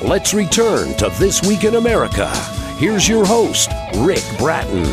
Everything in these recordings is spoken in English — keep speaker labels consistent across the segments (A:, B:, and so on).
A: Let's return to This Week in America. Here's your host, Rick Bratton.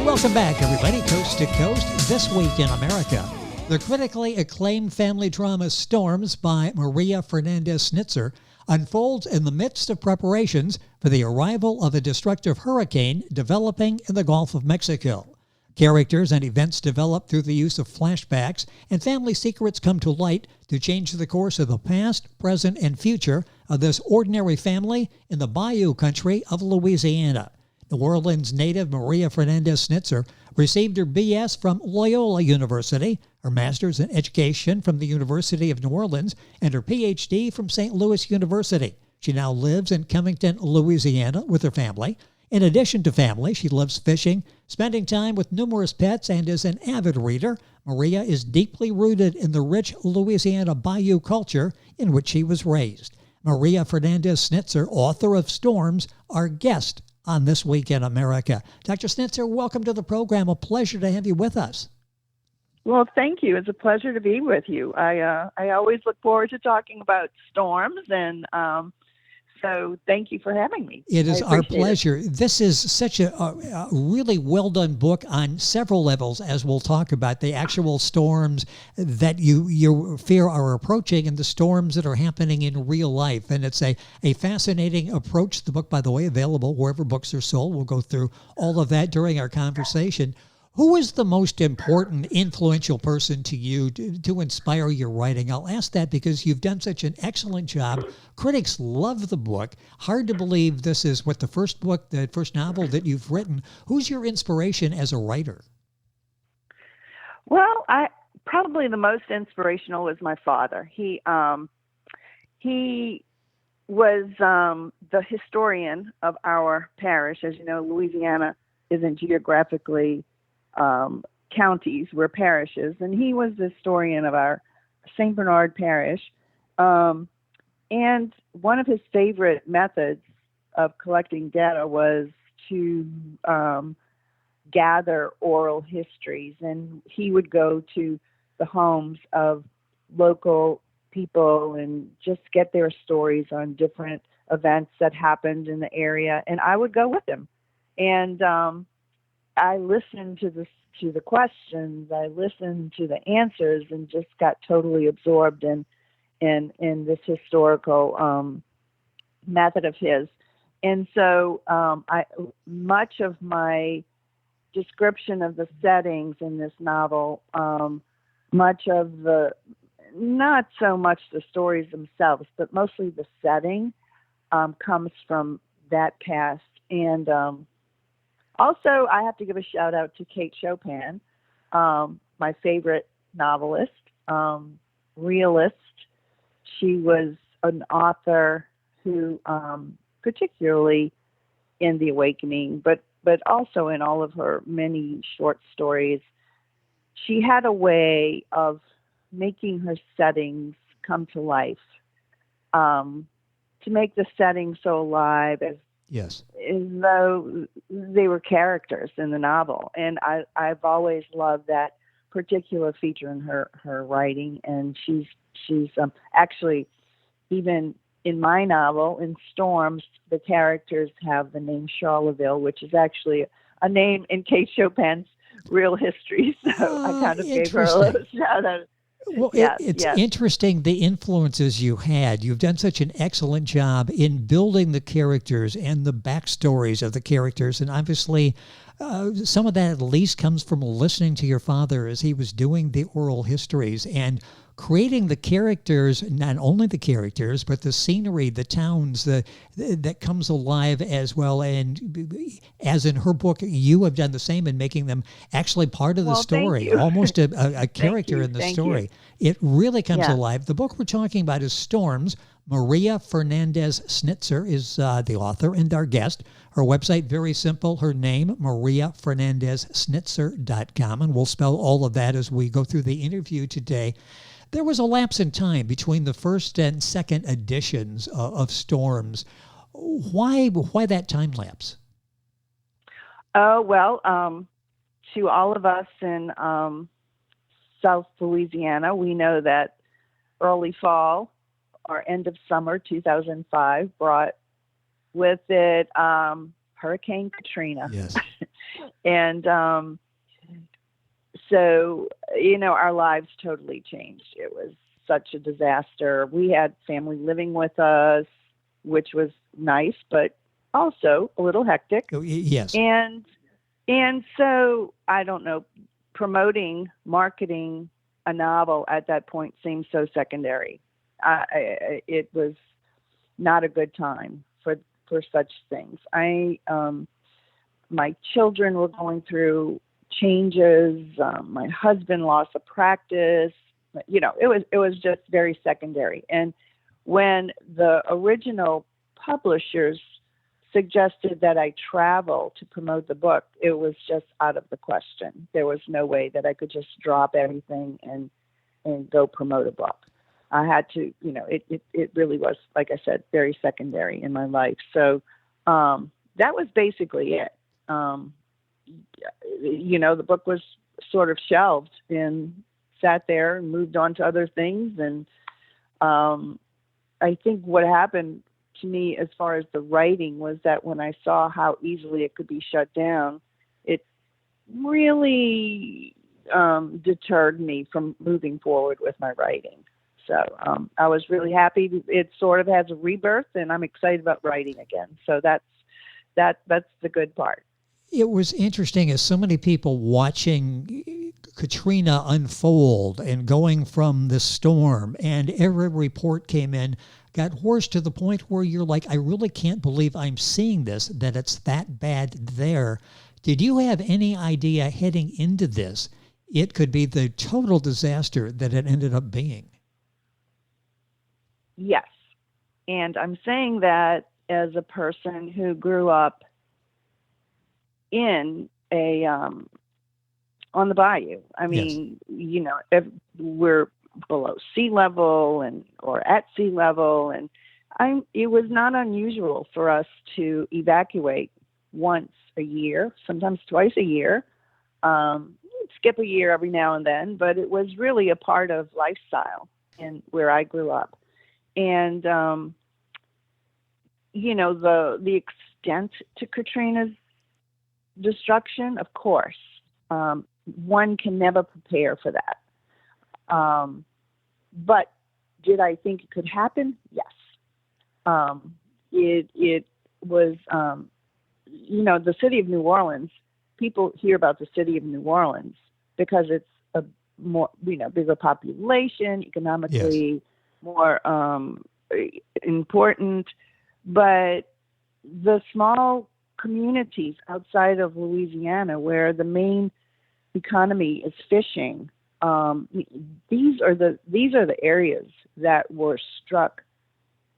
B: Welcome back, everybody, coast to coast, This Week in America. The critically acclaimed family drama Storms by Maria Fernandez Snitzer unfolds in the midst of preparations for the arrival of a destructive hurricane developing in the Gulf of Mexico. Characters and events develop through the use of flashbacks, and family secrets come to light to change the course of the past, present, and future of this ordinary family in the bayou country of Louisiana. New Orleans native Maria Fernandez Snitzer received her B.S. from Loyola University, her master's in education from the University of New Orleans, and her Ph.D. from St. Louis University. She now lives in Covington, Louisiana with her family. In addition to family, she loves fishing, spending time with numerous pets, and is an avid reader. Maria is deeply rooted in the rich Louisiana bayou culture in which she was raised. Maria Fernandez Snitzer, author of Storms, our guest on This Week in America. Dr. Snitzer, welcome to the program. A pleasure to have you with us.
C: Well, thank you. It's a pleasure to be with you. I always look forward to talking about storms, and so thank you for having me.
B: It is our pleasure. This is such a really well-done book on several levels, as we'll talk about, the actual storms that you fear are approaching and the storms that are happening in real life. And it's a fascinating approach. The book, by the way, available wherever books are sold. We'll go through all of that during our conversation. Who is the most important, influential person to you to inspire your writing? I'll ask that because you've done such an excellent job. Critics love the book. Hard to believe this is the first novel that you've written. Who's your inspiration as a writer?
C: Well, probably the most inspirational was my father. He was the historian of our parish. As you know, Louisiana isn't geographically counties, we're parishes, and he was the historian of our St. Bernard parish. And one of his favorite methods of collecting data was to gather oral histories, and he would go to the homes of local people and just get their stories on different events that happened in the area, and I would go with him. And I listened to the questions, I listened to the answers, and just got totally absorbed in this historical method of his. And so much of my description of the settings in this novel, not so much the stories themselves, but mostly the setting, comes from that past. And also, I have to give a shout out to Kate Chopin, my favorite novelist, realist. She was an author who, particularly in The Awakening, but also in all of her many short stories, she had a way of making her settings come to life, to make the setting so alive as though they were characters in the novel. And I've always loved that particular feature in her writing. And she's actually, even in my novel, in Storms, the characters have the name Charleville, which is actually a name in Kate Chopin's real history. So I kind of gave her a little shout out.
B: Well, it's interesting the influences you had. You've done such an excellent job in building the characters and the backstories of the characters. And obviously, some of that at least comes from listening to your father as he was doing the oral histories and creating the characters, not only the characters, but the scenery, the towns, that comes alive as well. And as in her book, you have done the same in making them actually part of the story, almost a character in the story. It really comes alive. The book we're talking about is Storms. Maria Fernandez Snitzer is the author and our guest. Her website, very simple. Her name, mariafernandezsnitzer.com. And we'll spell all of that as we go through the interview today. There was a lapse in time between the first and second editions of Storms. Why that time lapse?
C: Well, to all of us in South Louisiana, we know that early fall or end of summer 2005 brought with it Hurricane Katrina.
B: Yes.
C: And so, our lives totally changed. It was such a disaster. We had family living with us, which was nice, but also a little hectic.
B: Oh, yes.
C: And so, I don't know, marketing a novel at that point seemed so secondary. It was not a good time for such things. My children were going through changes. My husband lost a practice. It was just very secondary. And when the original publishers suggested that I travel to promote the book, it was just out of the question. There was no way that I could just drop everything and go promote a book. I had to, it really was, like I said, very secondary in my life. So that was basically it. The book was sort of shelved and sat there and moved on to other things. And I think what happened to me as far as the writing was that when I saw how easily it could be shut down, it really deterred me from moving forward with my writing. So I was really happy. It sort of has a rebirth, and I'm excited about writing again. So that's the good part.
B: It was interesting as so many people watching Katrina unfold and going from the storm, and every report came in, got hoarse to the point where you're like, I really can't believe I'm seeing this, that it's that bad there. Did you have any idea heading into this it could be the total disaster that it ended up being?
C: Yes. And I'm saying that as a person who grew up in on the bayou. I mean, yes. If we're below sea level or at sea level, and it was not unusual for us to evacuate once a year, sometimes twice a year. Skip a year every now and then, but it was really a part of lifestyle and where I grew up. And the extent to Katrina's destruction, of course, one can never prepare for that. But did I think it could happen? Yes. It was, the city of New Orleans. People hear about the city of New Orleans because it's a more, bigger population, economically yes. more important. But the small communities outside of Louisiana, where the main economy is fishing, these are the areas that were struck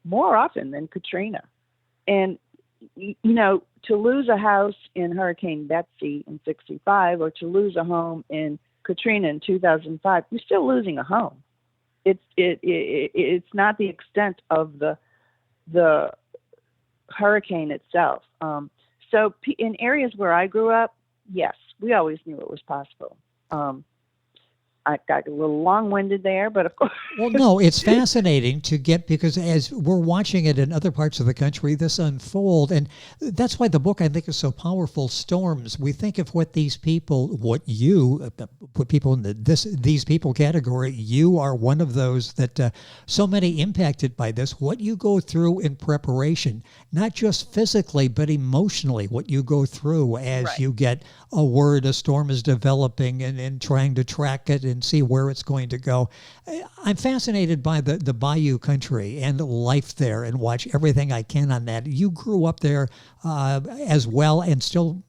C: more often than Katrina. And to lose a house in Hurricane Betsy in '65, or to lose a home in Katrina in 2005, you're still losing a home. It's not the extent of the hurricane itself. So in areas where I grew up, yes, we always knew it was possible. I got a little long-winded there, but of course.
B: Well, no, it's fascinating to get, because as we're watching it in other parts of the country, this unfold, and that's why the book I think is so powerful. Storms. We think of what these people, what you put people in these people category. You are one of those that so many impacted by this. What you go through in preparation, not just physically but emotionally, what you go through as right. you get a word a storm is developing and trying to track it and see where it's going to go. I'm fascinated by the bayou country and life there, and watch everything I can on that. You grew up there as well, and still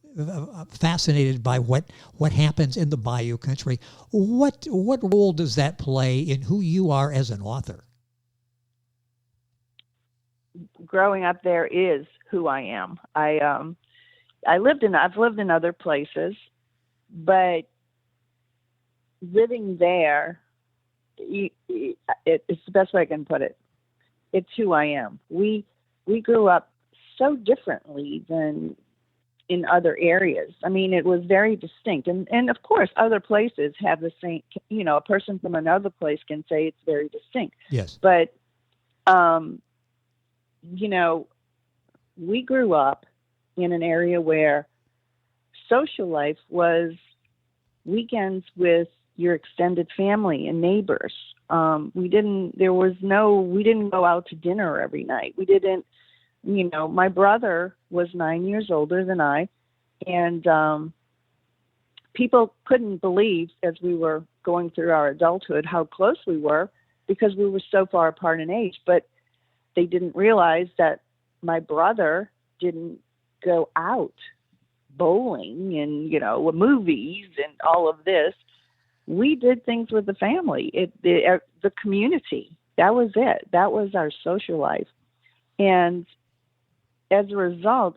B: fascinated by what happens in the bayou country. What role does that play in who you are as an author?
C: Growing up there is who I am. I've lived in other places, but living there, it's the best way I can put it. It's who I am. We grew up so differently than in other areas. I mean, it was very distinct. And of course, other places have the same, a person from another place can say it's very distinct.
B: Yes.
C: But You know, we grew up in an area where social life was weekends with your extended family and neighbors. We didn't go out to dinner every night. We didn't, my brother was 9 years older than I, and people couldn't believe as we were going through our adulthood how close we were because we were so far apart in age. But they didn't realize that my brother didn't go out bowling and, movies and all of this. We did things with the family, the community. That was it. That was our social life. And as a result,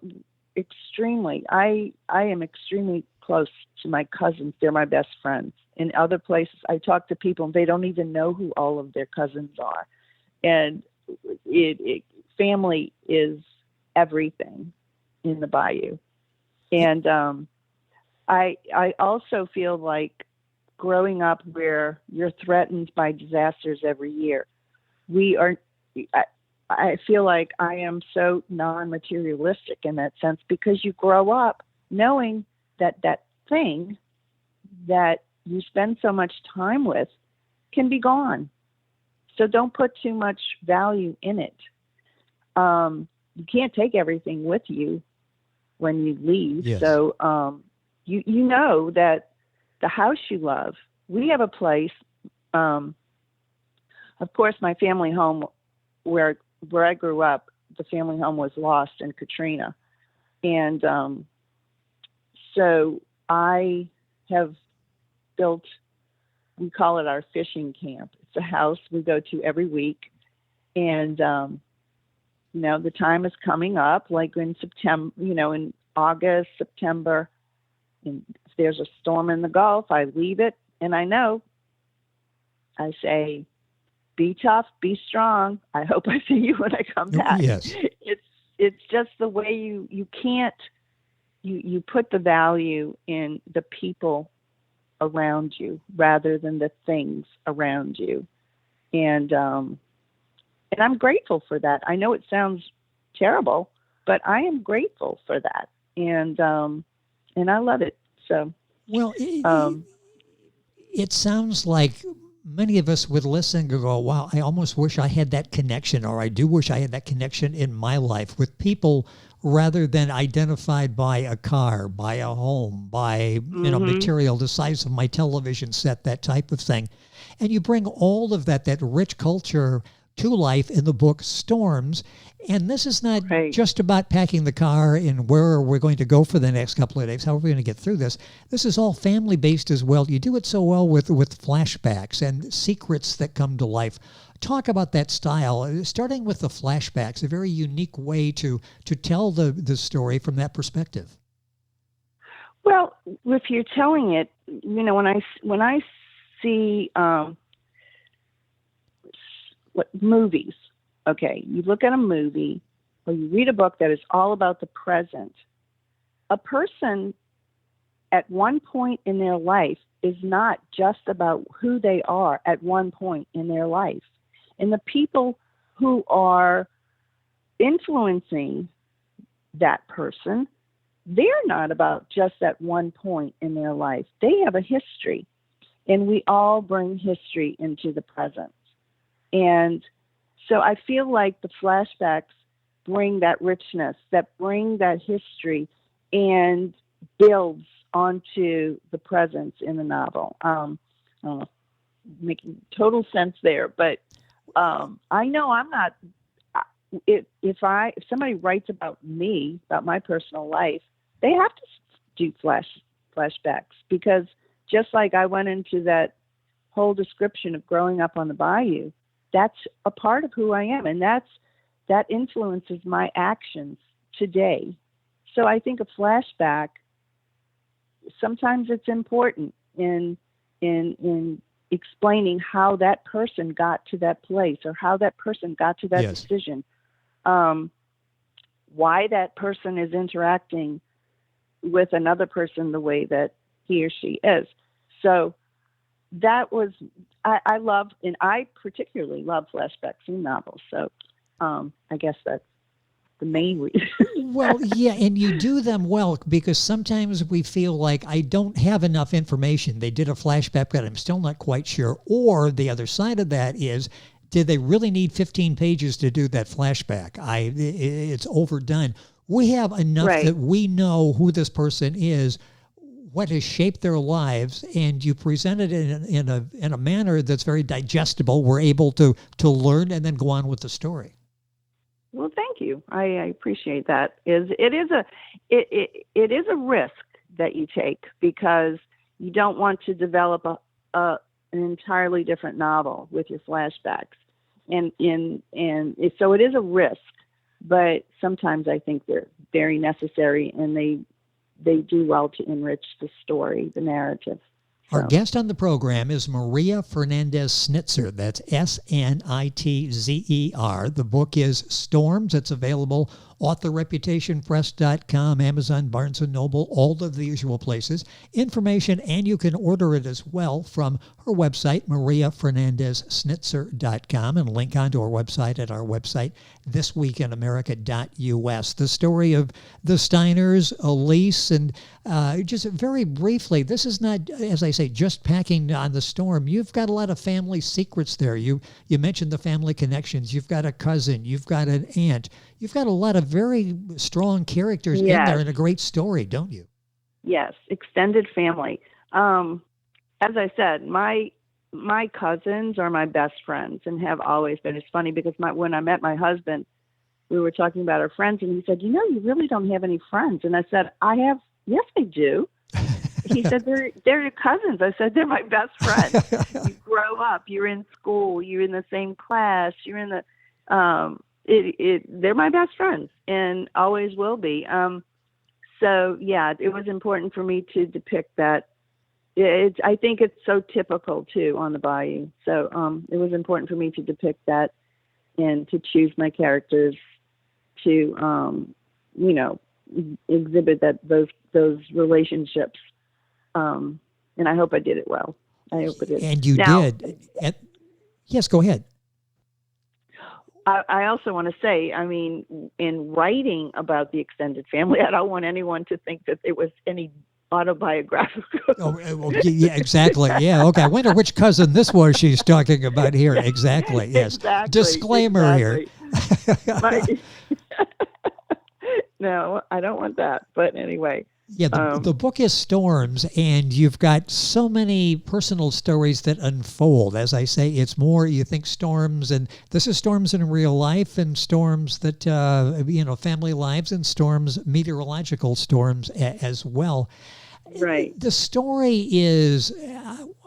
C: I am extremely close to my cousins. They're my best friends. In other places, I talk to people and they don't even know who all of their cousins are. And family is everything in the bayou. And I also feel like growing up where you're threatened by disasters every year, I feel like I am so non-materialistic in that sense because you grow up knowing that thing that you spend so much time with can be gone. So don't put too much value in it. You can't take everything with you when you leave.
B: Yes.
C: So you know that the house you love, we have a place, of course, my family home where I grew up, the family home was lost in Katrina. And so I have built, we call it our fishing camp. It's a house we go to every week. And, the time is coming up, like in September, in August, September, and if there's a storm in the Gulf, I leave it. And I say, be tough, be strong. I hope I see you when I come back.
B: Yes.
C: It's just the way you can't, you put the value in the people around you rather than the things around you. And I'm grateful for that. I know it sounds terrible, but I am grateful for that. And I love it. So,
B: well, it sounds like many of us would listen and go, wow, I almost wish I had that connection, or I do wish I had that connection in my life with people rather than identified by a car, by a home, by material, the size of my television set, that type of thing. And you bring all of that rich culture to life in the book Storms. And this is not just about packing the car and where we're going to go for the next couple of days, how are we going to get through this. This is all family-based as well. You do it so well with flashbacks and secrets that come to life. Talk about that style, starting with the flashbacks, a very unique way to tell the story from that perspective.
C: Well, if you're telling it, when I see movies, okay, you look at a movie or you read a book that is all about the present, a person at one point in their life is not just about who they are at one point in their life. And the people who are influencing that person, they're not about just at one point in their life. They have a history, and we all bring history into the present. And so I feel like the flashbacks bring that richness, that bring that history, and builds onto the present in the novel. I don't know, making total sense there, but I know I'm not. If somebody writes about me, about my personal life, they have to do flashbacks, because just like I went into that whole description of growing up on the bayou, that's a part of who I am, and that influences my actions today. So I think a flashback, sometimes it's important in explaining how that person got to that place, or how that person got to that decision, why that person is interacting with another person the way that he or she is. So that was, I love, and I particularly love flashbacks in novels. So I guess that's the main reason.
B: Well, yeah, and you do them well because sometimes we feel like I don't have enough information. They did a flashback, but I'm still not quite sure. Or the other side of that is, did they really need 15 pages to do that flashback? It's overdone. We have enough
C: Right.
B: that we know who this person is, what has shaped their lives, and you present it in a manner that's very digestible. We're able to learn and then go on with the story.
C: Well, thank you. I appreciate that. It is a risk that you take because you don't want to develop an entirely different novel with your flashbacks, and so it is a risk. But sometimes I think they're very necessary, and they do well to enrich the story, the narrative.
B: Our guest on the program is Maria Fernandez Snitzer. That's Snitzer. The book is Storms. It's available authorreputationpress.com, Amazon, Barnes & Noble, all of the usual places. Information, and you can order it as well from her website, mariafernandezsnitzer.com, and link onto our website at our website, thisweekinamerica.us. The story of the Steiners, Elise, and just very briefly, this is not, as I say, just packing on the storm. You've got a lot of family secrets there. You mentioned the family connections. You've got a cousin. You've got an aunt. You've got a lot of very strong characters in there and a great story, don't you?
C: Yes, extended family. As I said, my cousins are my best friends and have always been. It's funny because when I met my husband, we were talking about our friends, and he said, "You know, you really don't have any friends." And I said, "Yes, I do." He said, they're your cousins. I said, they're my best friends. You grow up, you're in school, you're in the same class, you're in the, they're my best friends and always will be. So yeah, it was important for me to depict that. I think it's so typical too on the bayou. So, it was important for me to depict that and to choose my characters to, exhibit those relationships. And I hope I did it well. I hope I did.
B: And you did. Yes, go ahead.
C: I also want to say, I mean, in writing about the extended family, I don't want anyone to think that it was any autobiographical.
B: Yeah, exactly. Yeah, okay. I wonder which cousin this was she's talking about here. Exactly, yes.
C: Exactly,
B: Disclaimer here.
C: No, I don't want that. But anyway.
B: Yeah, the book is Storms, and you've got so many personal stories that unfold. As I say, it's more, you think storms, and this is storms in real life, and storms that, family lives, and storms, meteorological storms as well.
C: Right.
B: The story is,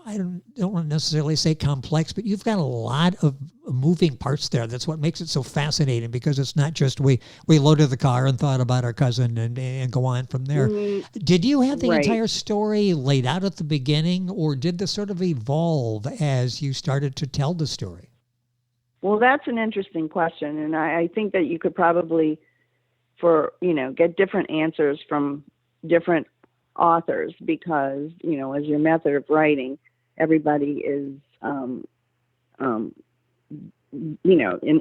B: I don't want to necessarily say complex, but you've got a lot of moving parts there. That's what makes it so fascinating, because it's not just we loaded the car and thought about our cousin and go on from there. Mm-hmm. Did you have the entire story laid out at the beginning, or did this sort of evolve as you started to tell the story?
C: Well, that's an interesting question, and I think that you could probably, get different answers from different authors, because, as your method of writing, everybody is, an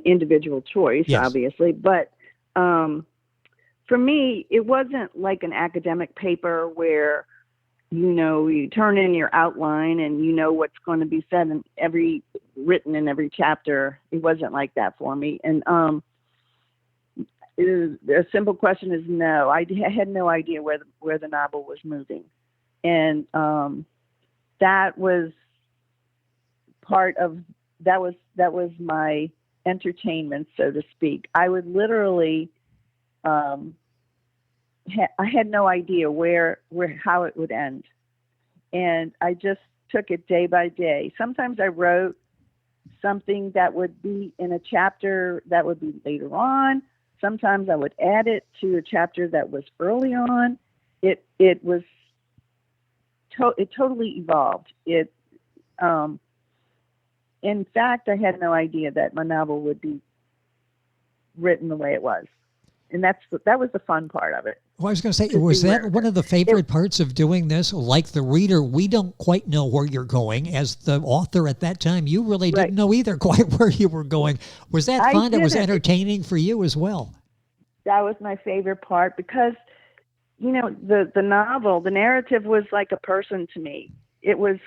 C: individual choice, yes, obviously. But for me, it wasn't like an academic paper where, you turn in your outline and what's going to be said written in every chapter. It wasn't like that for me. And a simple question is no. I had no idea where the novel was moving, and that was my entertainment, so to speak. I would literally, I had no idea how it would end, and I just took it day by day. Sometimes I wrote something that would be in a chapter that would be later on. Sometimes I would add it to a chapter that was early on. It totally evolved. In fact, I had no idea that my novel would be written the way it was. And that was the fun part of it.
B: Well, I was going to say, was that one of the favorite parts of doing this? Like the reader, we don't quite know where you're going. As the author at that time, you really didn't know either quite where you were going. Was that fun? It was entertaining for you as well.
C: That was my favorite part because, the novel, the narrative was like a person to me. It was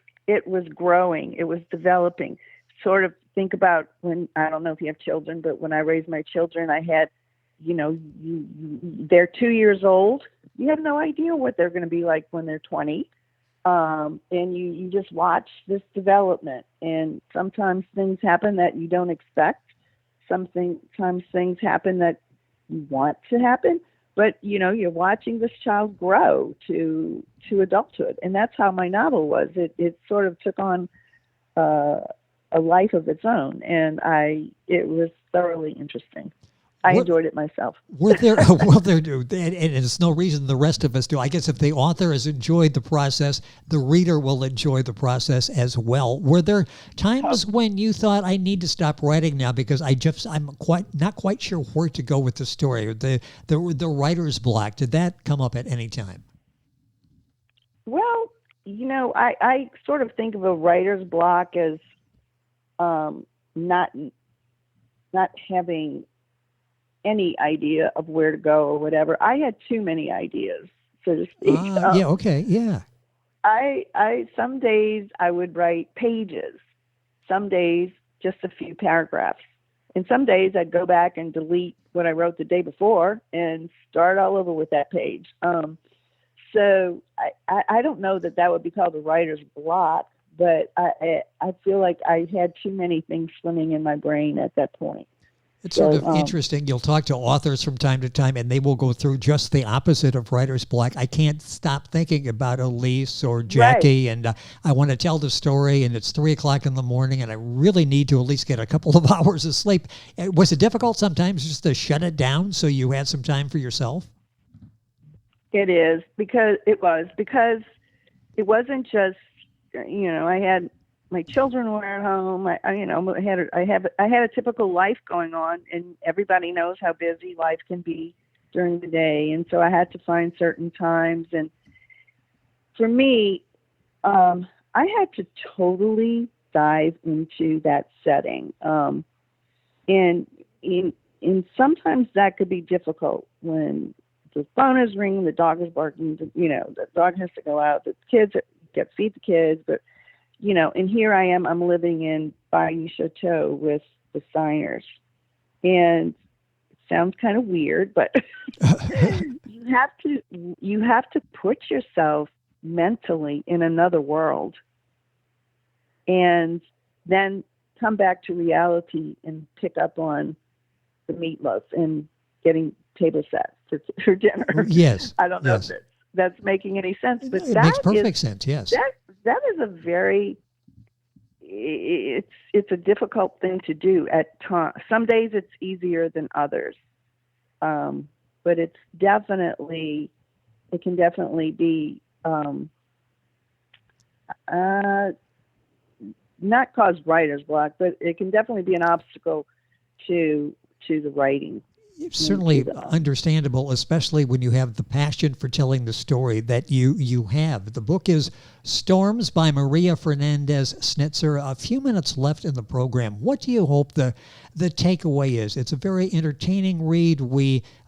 C: growing. It was developing. Sort of think about when, I don't know if you have children, but when I raised my children, I had, they're 2 years old. You have no idea what they're going to be like when they're 20. And you just watch this development. And sometimes things happen that you don't expect. Sometimes things happen that you want to happen. But, you're watching this child grow to adulthood. And that's how my novel was. It sort of took on a life of its own. And it was thoroughly interesting. I enjoyed it myself.
B: And it's no reason the rest of us do. I guess if the author has enjoyed the process, the reader will enjoy the process as well. Were there times when you thought, I need to stop writing now because I'm not quite sure where to go with the story? The writer's block, did that come up at any time?
C: Well, I sort of think of a writer's block as not having any idea of where to go or whatever. I had too many ideas, so to speak. Some days I would write pages, some days just a few paragraphs, and some days I'd go back and delete what I wrote the day before and start all over with that page. So I don't know that would be called a writer's block, but I feel like I had too many things swimming in my brain at that point.
B: It's sort of interesting. You'll talk to authors from time to time, and they will go through just the opposite of writer's block. I can't stop thinking about Elise or Jackie, and I want to tell the story, and it's 3:00 in the morning, and I really need to at least get a couple of hours of sleep. Was it difficult sometimes just to shut it down so you had some time for yourself?
C: It is, because it wasn't just, I had my children were at home. I had a typical life going on, and everybody knows how busy life can be during the day. And so I had to find certain times. And for me, I had to totally dive into that setting. And sometimes that could be difficult when the phone is ringing, the dog is barking, the dog has to go out, the kids feed the kids, but and here I am, I'm living in Bayou Chateau with the signers. And it sounds kind of weird, but you have to put yourself mentally in another world and then come back to reality and pick up on the meatloaf and getting table set for dinner.
B: Yes.
C: I don't know if that's making any sense, but
B: it makes perfect sense. Yes.
C: That is a very, it's a difficult thing to do at times. Some days it's easier than others. But it can definitely be, not cause writer's block, but it can definitely be an obstacle to the writing.
B: It's certainly understandable, especially when you have the passion for telling the story that you have. The book is Storms by Maria Fernandez Snitzer. A few minutes left in the program. What do you hope the takeaway is? It's a very entertaining read.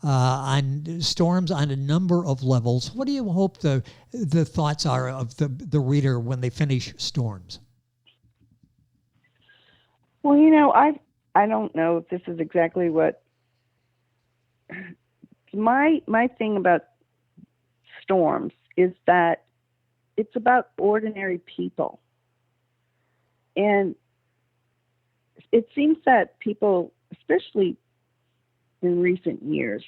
B: On Storms on a number of levels. What do you hope the thoughts are of the reader when they finish Storms?
C: Well, I don't know if this is exactly what my thing about Storms is that it's about ordinary people. And it seems that people, especially in recent years,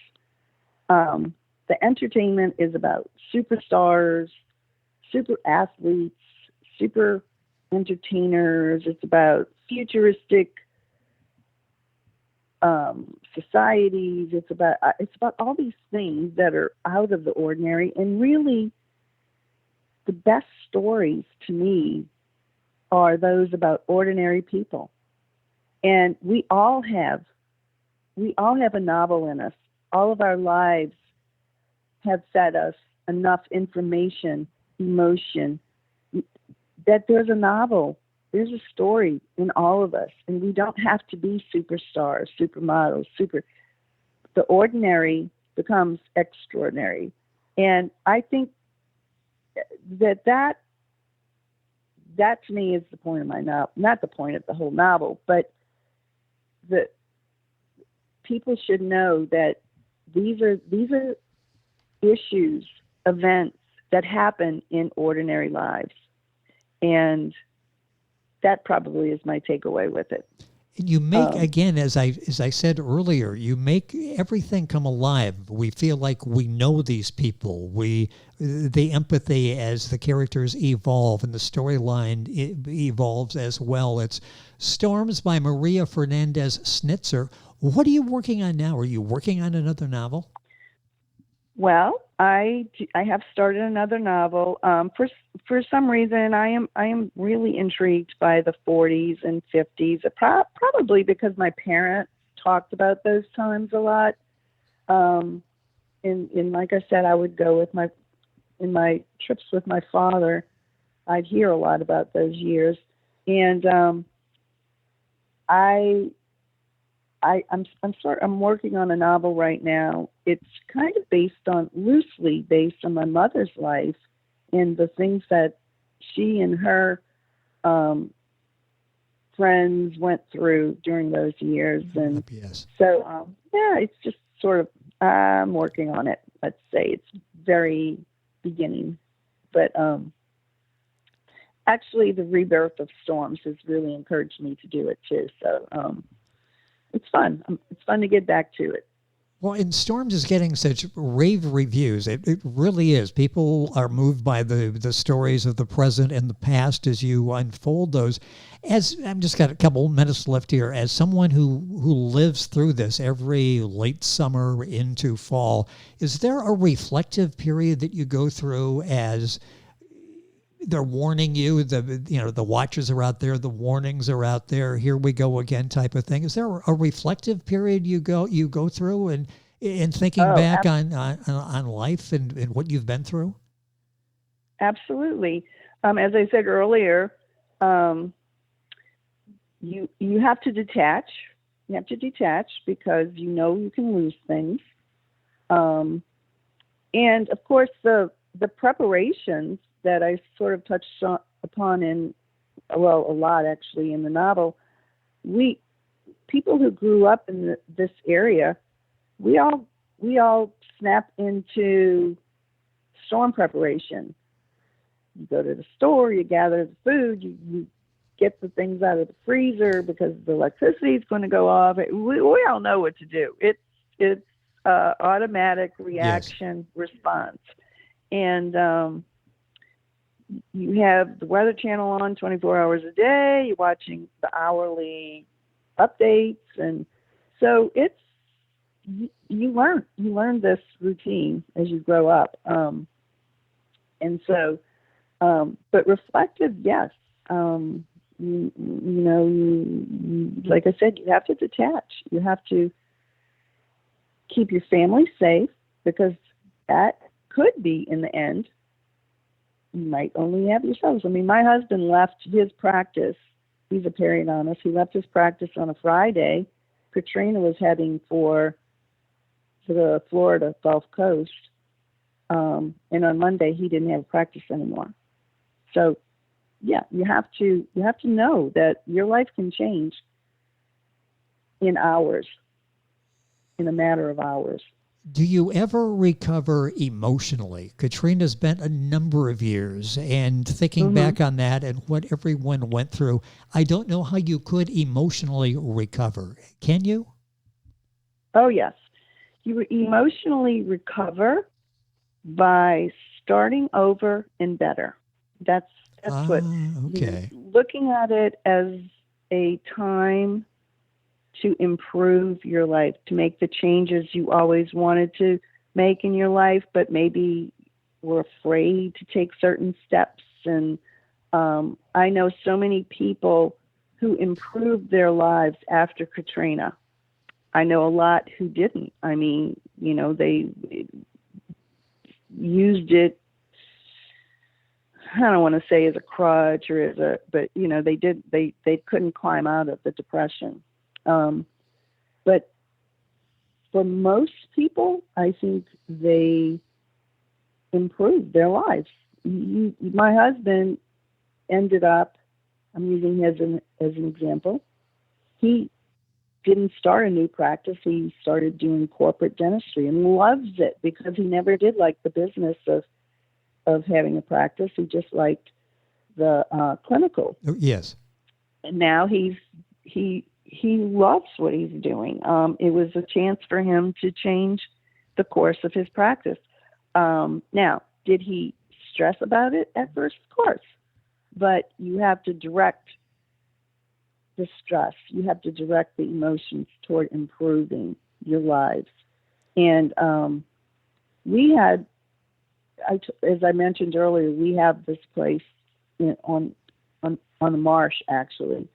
C: the entertainment is about superstars, super athletes, super entertainers. It's about futuristic societies. It's about all these things that are out of the ordinary, and really the best stories to me are those about ordinary people. And we all have a novel in us. all of our lives have fed us enough information, emotion, that there's a novel, there's a story in all of us, and we don't have to be superstars, supermodels, the ordinary becomes extraordinary. And I think that to me is the point of my novel, not the point of the whole novel, but that people should know that these are issues, events that happen in ordinary lives. And that probably is my takeaway with it.
B: You make, again, as I said earlier, you make everything come alive. We feel like we know these people. The empathy as the characters evolve and the storyline evolves as well. It's Storms by Maria Fernandez Snitzer. What are you working on now? Are you working on another novel?
C: Well, I have started another novel. For some reason, I am really intrigued by the 40s and 50s. Probably because my parents talked about those times a lot. And like I said, I would go in my trips with my father. I'd hear a lot about those years, and I'm working on a novel right now. It's kind of loosely based on my mother's life and the things that she and her friends went through during those years. And
B: yes.
C: So, it's just sort of, I'm working on it. Let's say it's very beginning, but actually the rebirth of Storms has really encouraged me to do it too. So, it's fun. It's fun to get back to it.
B: Well, and Storms is getting such rave reviews. It really is. People are moved by the stories of the present and the past as you unfold those. As I've just got a couple minutes left here, as someone who lives through this every late summer into fall, is there a reflective period that you go through as they're warning you, the watchers are out there, the warnings are out there, here we go again type of thing? Is there a reflective period you go through and thinking back on life and what you've been through?
C: Absolutely. As I said earlier, you have to detach. You have to detach because you can lose things. And of course the preparations that I sort of touched upon a lot actually in the novel. People who grew up in this area, we all snap into storm preparation. You go to the store, you gather the food, you get the things out of the freezer because the electricity is going to go off. We all know what to do. It's automatic reaction response, and you have the Weather Channel on 24 hours a day. You're watching the hourly updates, and so you learn this routine as you grow up, and so. But reflective, yes. Like I said, you have to detach. You have to keep your family safe because that could be, in the end, you might only have yourselves. I mean, my husband left his practice. He's a periodontist. He left his practice on a Friday. Katrina was heading for the Florida Gulf Coast. And on Monday, he didn't have a practice anymore. So, yeah, you have to know that your life can change in hours, in a matter of hours.
B: Do you ever recover emotionally? Katrina spent a number of years, and thinking back on that and what everyone went through, I don't know how you could emotionally recover. Can you?
C: Oh, yes. You emotionally recover by starting over and better. That's what,
B: okay.
C: Looking at it as a time to improve your life, to make the changes you always wanted to make in your life, but maybe were afraid to take certain steps. And I know so many people who improved their lives after Katrina. I know a lot who didn't. I mean, they used it, I don't want to say as a crutch or but they couldn't climb out of the depression. But for most people, I think they improved their lives. My husband ended up, I'm using him as an example, he didn't start a new practice. He started doing corporate dentistry and loves it because he never did like the business of having a practice. He just liked the clinical.
B: Yes.
C: And now he loves what he's doing. It was a chance for him to change the course of his practice. Now, did he stress about it at first? Of course. But you have to direct the stress. You have to direct the emotions toward improving your lives. And we had, as I mentioned earlier, we have this place on the marsh, actually.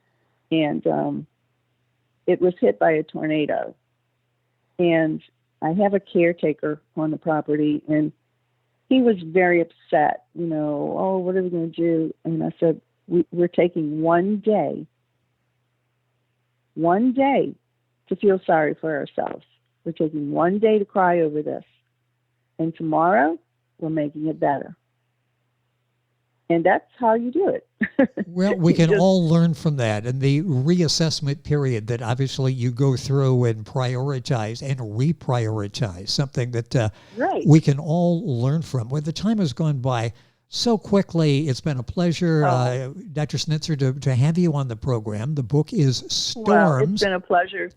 C: And it was hit by a tornado. And I have a caretaker on the property, and he was very upset, oh, what are we going to do? And I said, we're taking one day to feel sorry for ourselves. We're taking one day to cry over this. And tomorrow, we're making it better. And that's how you do it.
B: Well, we can all learn from that. And the reassessment period that obviously you go through and prioritize and reprioritize, something that
C: right.
B: we can all learn from. Well, the time has gone by so quickly. It's been a pleasure, Dr. Snitzer, to have you on the program. The book is Storms.
C: Well, it's been a pleasure.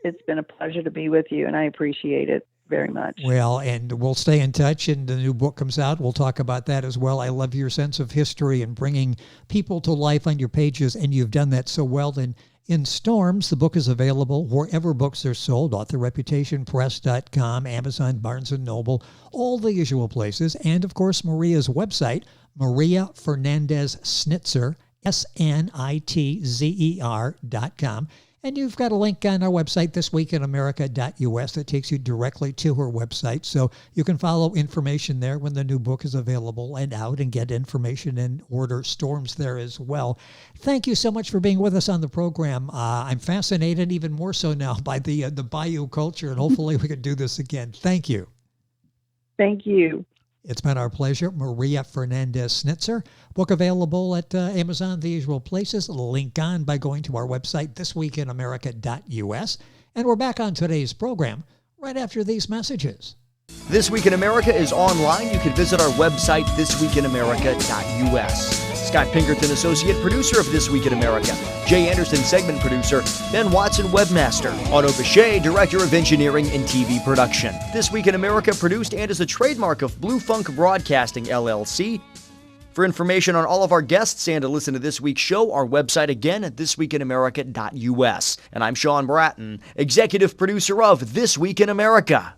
C: It's been a pleasure to be with you, and I appreciate it very much.
B: Well, and we'll stay in touch, and the new book comes out. We'll talk about that as well. I love your sense of history and bringing people to life on your pages, and you've done that so well. And in Storms, the book is available wherever books are sold, authorreputationpress.com, Amazon, Barnes & Noble, all the usual places. And, of course, Maria's website, Maria Fernandez Snitzer, SNITZER.com. And you've got a link on our website, thisweekinamerica.us, that takes you directly to her website. So you can follow information there when the new book is available and out, and get information and order Storms there as well. Thank you so much for being with us on the program. I'm fascinated even more so now by the bayou culture, and hopefully we can do this again. Thank you.
C: Thank you.
B: It's been our pleasure. Maria Fernandez Snitzer. Book available at Amazon, the usual places. Link on by going to our website, thisweekinamerica.us. And we're back on today's program right after these messages.
D: This Week in America is online. You can visit our website, thisweekinamerica.us. Scott Pinkerton, associate producer of This Week in America. Jay Anderson, segment producer. Ben Watson, webmaster. Otto Bechet, director of engineering and TV production. This Week in America produced and is a trademark of Blue Funk Broadcasting, LLC. For information on all of our guests and to listen to this week's show, our website again at thisweekinamerica.us. And I'm Sean Bratton, executive producer of This Week in America.